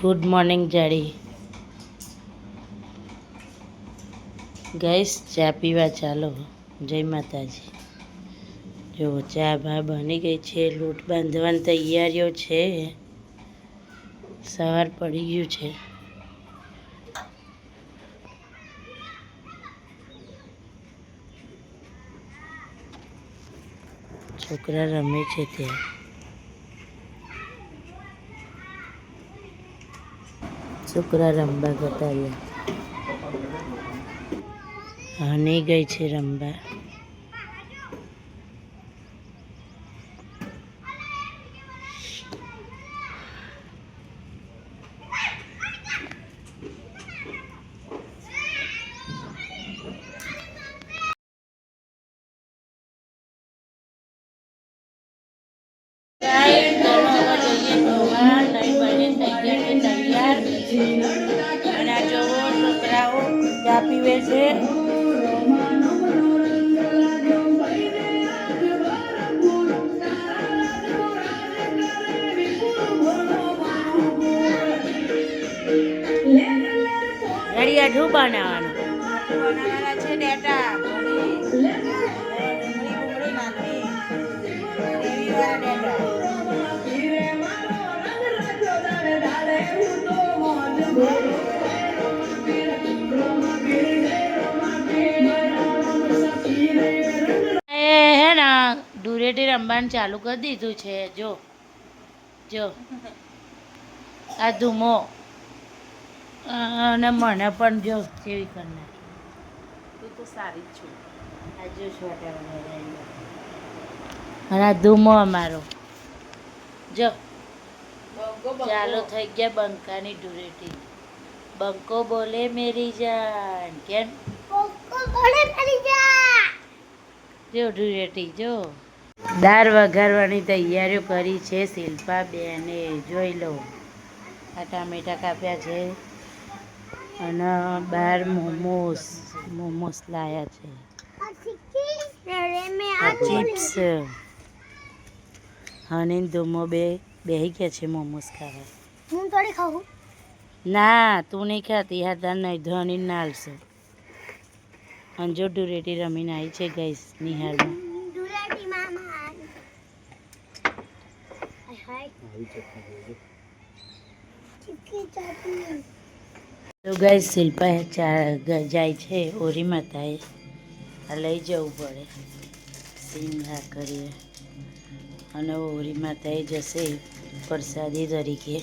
Good morning જાડી ગઈશ ચા પીવા ચાલો જય માતાજી। જો ચા ભા બની ગઈ છે, લોટ બાંધવાની તૈયારીઓ છે, સવાર પડી ગયું છે। છોકરા રમે છે ત્યાં, છોકરા રમવા જતા રહ્યા। હની ગઈ છે રમવા। છોકરાઓ ચા પીવે છે। રેડી શું બનાવવાનું છે ડેટા હે ને ધૂળેટી રમવાનું ચાલુ કરી દીધું છે। જો જો આ ધૂમો અને મને પણ જો કેવી કરી નાખી। તું તો સારી જ છું। આ જો છોટા અને આ ધૂમો અમારો જો ચાલો થઈ ગયા બંકાની ધૂળેટી। બંકો બોલે મેરી જાન કેમ જો ધૂળેટી જો દાળ વઘારવાની તૈયારીઓ કરી છે શિલ્પા બેને। જોઈ લો આ ટામેટા કાપ્યા છે અને બહાર મોમોસ લાયા છે, ચિપ્સ। હની ધૂમો બેહી ગયા છે મોમોસ ખાવા। હું થોડી ખાઉં ના તું નહીં ખાતી, હા તાર નહીં ધોની નાલશે। અંજો ધૂળેટી રમીને આવી છે ગઈશ નિહાળમાં। તો ગઈ શિલ્પા જાય છે ઓરી માતાએ, આ લઈ જવું પડે સિંગા કરીએ અને ઓરી માતાએ જશે પ્રસાદી તરીકે।